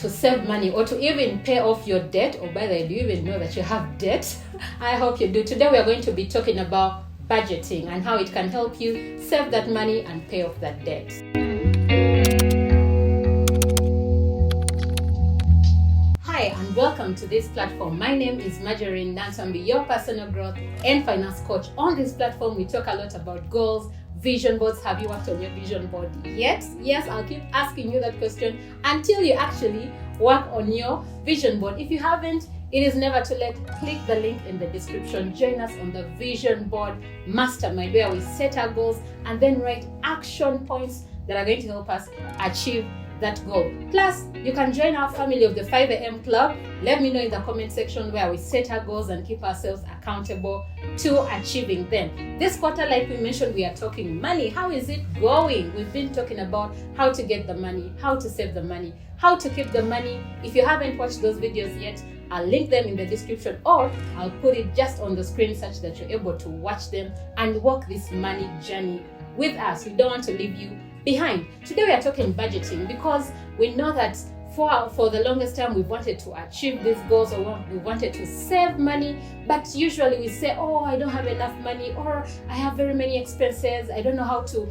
to save money or to even pay off your debt, or by the way, do you even know that you have debt? I hope you do. Today we are going to be talking about budgeting and how it can help you save that money and pay off that debt. Hi and welcome to this platform. My name is Marjorie Nantambi, your personal growth and finance coach. On this platform, we talk a lot about goals, vision boards. Have you worked on your vision board yet? Yes, I'll keep asking you that question until you actually work on your vision board. If you haven't, it is never too late. Click the link in the description. Join us on the vision board mastermind, where we set our goals and then write action points that are going to help us achieve that goal. Plus, you can join our family of the 5 a.m. club. Let me know in the comment section where we set our goals and keep ourselves accountable to achieving them. This quarter, like we mentioned, we are talking money. How is it going? We've been talking about how to get the money, how to save the money, how to keep the money. If you haven't watched those videos yet, I'll link them in the description, or I'll put it just on the screen such that you're able to watch them and walk this money journey with us. We don't want to leave you behind. Today we are talking budgeting because we know that for the longest time we've wanted to achieve these goals, or we wanted to save money, but usually we say, oh, I don't have enough money, or I have very many expenses, I don't know how to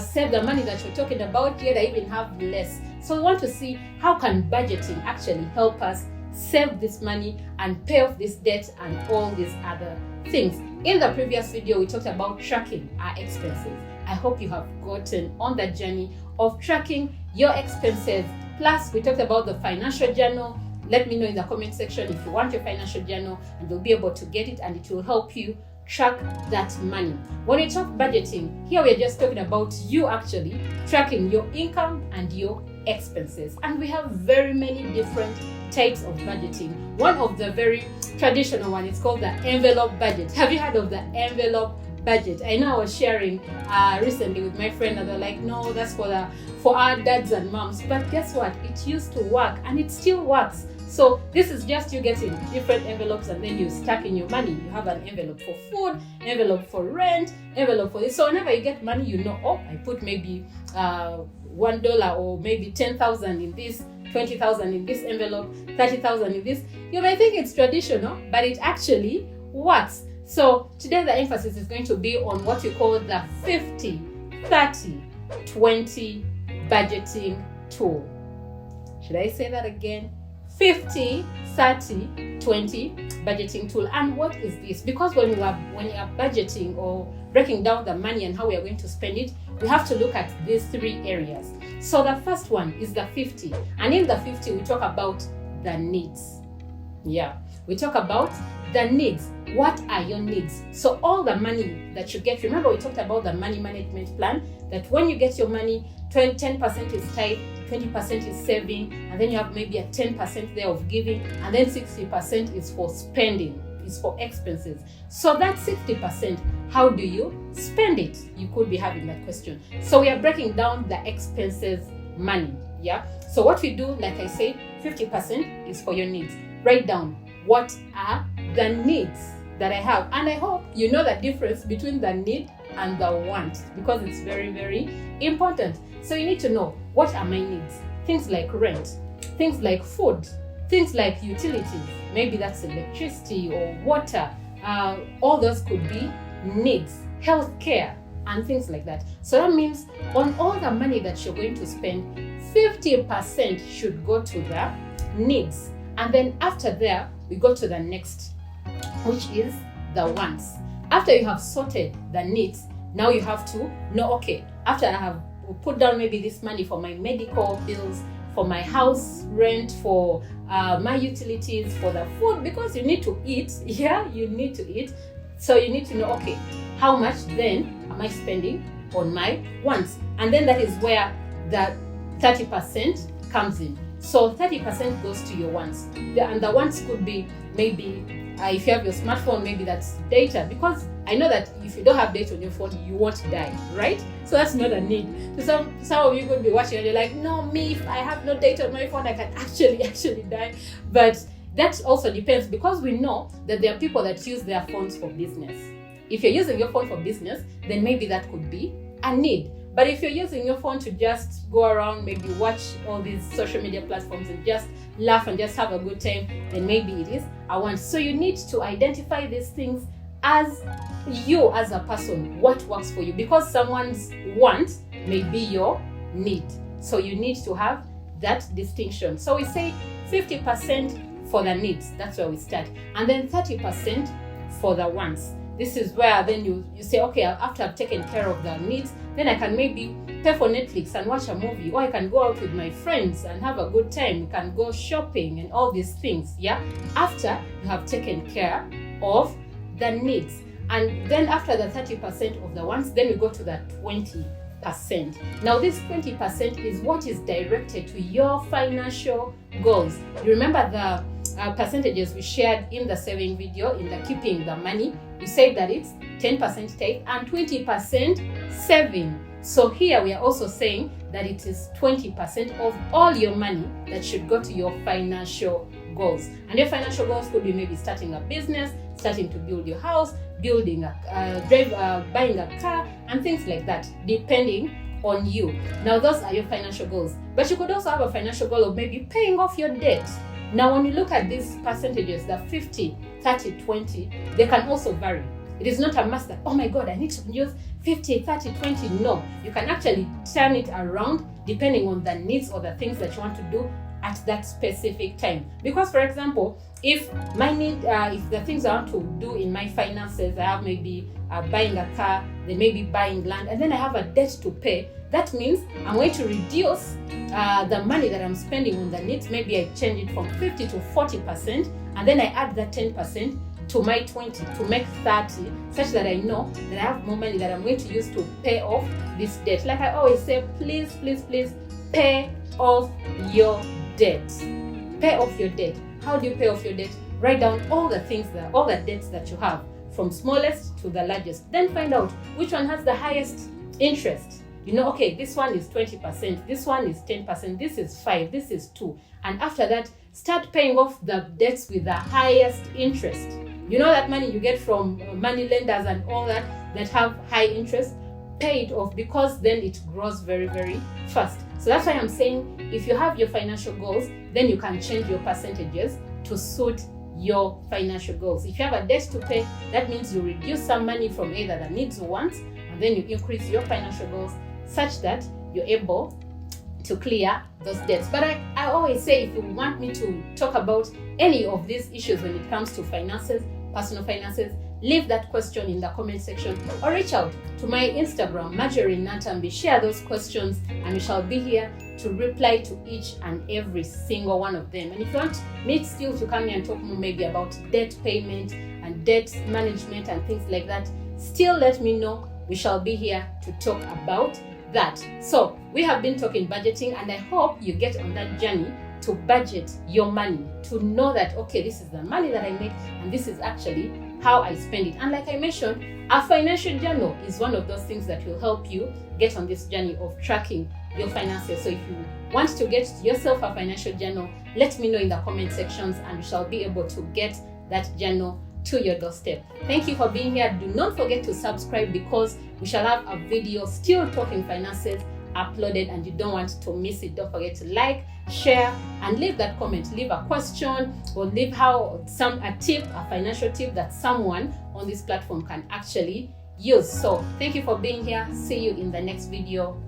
save the money that you're talking about, yet I even have less. So we want to see how can budgeting actually help us save this money and pay off this debt and all these other things. In the previous video, we talked about tracking our expenses. I hope you have gotten on that journey of tracking your expenses. Plus, we talked about the financial journal. Let me know in the comment section if you want your financial journal, and you'll be able to get it, and it will help you track that money. When we talk budgeting, here we're just talking about you actually tracking your income and your expenses. And we have very many different types of budgeting. One of the very traditional one is called the envelope budget. Have you heard of the envelope budget? I know I was sharing recently with my friend, and they're like, no, that's for our dads and moms. But guess what? It used to work and it still works. So this is just you getting different envelopes and then you stacking your money. You have an envelope for food, envelope for rent, envelope for this. So whenever you get money, you know, oh, I put maybe $1 or maybe 10,000 in this, 20,000 in this envelope, 30,000 in this. You may think it's traditional, but it actually works. So today the emphasis is going to be on what we call the 50, 30, 20 budgeting tool. Should I say that again? 50, 30, 20 budgeting tool. And what is this? Because when you are budgeting or breaking down the money and how we are going to spend it, we have to look at these 3 areas. So the first one is the 50. And in the 50, we talk about the needs. Yeah, we talk about the needs. What are your needs? So all the money that you get, remember we talked about the money management plan, that when you get your money, 10% is tied, 20% is saving, and then you have maybe a 10% there of giving, and then 60% is for spending, is for expenses. So that 60%, how do you spend it? You could be having that question. So we are breaking down the expenses money. Yeah. So what we do, like I said, 50% is for your needs. Write down what are the needs that I have. And I hope you know the difference between the need and the want, because it's very, very important. So you need to know, what are my needs? Things like rent, things like food, things like utilities. Maybe that's electricity or water. All those could be needs, healthcare, and things like that. So that means on all the money that you're going to spend, 50% should go to the needs. And then after there, we go to the next, which is the wants. After you have sorted the needs, now you have to know, okay, after I have put down maybe this money for my medical bills, for my house rent, for my utilities, for the food, because you need to eat. Yeah, you need to eat. So you need to know, okay, how much then am I spending on my wants? And then that is where the 30% comes in. So 30% goes to your wants. And the wants could be maybe if you have your smartphone, maybe that's data, because I know that if you don't have data on your phone, you won't die, right? So that's not a need. So some of you could be watching and you're like, no, me, if I have no data on my phone, I can actually die. But that also depends, because we know that there are people that use their phones for business. If you're using your phone for business, then maybe that could be a need. But if you're using your phone to just go around, maybe watch all these social media platforms and just laugh and just have a good time, then maybe it is a want. So you need to identify these things as you as a person, what works for you, because someone's want may be your need. So you need to have that distinction. So we say 50% for the needs, that's where we start, and then 30% for the wants. This is where then you say, okay, after I've taken care of the needs, then I can maybe pay for Netflix and watch a movie, or I can go out with my friends and have a good time. You can go shopping and all these things, yeah, after you have taken care of the needs. And then after the 30% of the wants, then we go to the 20%. Now this 20% is what is directed to your financial goals. You remember the percentages we shared in the saving video, in the keeping the money. We said that it's 10% tithe and 20% saving. So here we are also saying that it is 20% of all your money that should go to your financial goals. And your financial goals could be maybe starting a business, starting to build your house, building buying a car, and things like that, depending on you. Now those are your financial goals. But you could also have a financial goal of maybe paying off your debt. Now when you look at these percentages, the 50, 30, 20, they can also vary. It is not a must that, oh my God, I need to use 50, 30, 20. No, you can actually turn it around depending on the needs or the things that you want to do at that specific time. Because for example, if my need, if the things I want to do in my finances, I have maybe buying a car, then maybe buying land, and then I have a debt to pay, that means I'm going to reduce the money that I'm spending on the needs. Maybe I change it from 50 to 40%, and then I add that 10% to my 20 to make 30, such that I know that I have more money that I'm going to use to pay off this debt. Like I always say, please, please, please pay off your debt. Pay off your debt. How do you pay off your debt? Write down all the debts that you have, from smallest to the largest. Then find out which one has the highest interest. You know, okay, this one is 20%, this one is 10%, this is 5%, this is 2%. And after that, start paying off the debts with the highest interest. You know that money you get from money lenders and all that have high interest, pay it off, because then it grows very, very fast. So that's why I'm saying, if you have your financial goals, then you can change your percentages to suit your financial goals. If you have a debt to pay, that means you reduce some money from either the needs or wants, and then you increase your financial goals such that you're able to clear those debts. But I always say, if you want me to talk about any of these issues when it comes to finances, personal finances, leave that question in the comment section or reach out to my Instagram, Marjorie Natambi. Share those questions and we shall be here to reply to each and every single one of them. And if you want me still to come here and talk more maybe about debt payment and debt management and things like that, still let me know. We shall be here to talk about that. So we have been talking budgeting, and I hope you get on that journey to budget your money, to know that, okay, this is the money that I make and this is actually how I spend it. And like I mentioned, a financial journal is one of those things that will help you get on this journey of tracking your finances. So if you want to get yourself a financial journal, let me know in the comment sections and we shall be able to get that journal to your doorstep. Thank you for being here. Do not forget to subscribe, because we shall have a video still talking finances uploaded and you don't want to miss it. Don't forget to like, share, and leave that comment. Leave a question or leave a financial tip that someone on this platform can actually use. So thank you for being here. See you in the next video.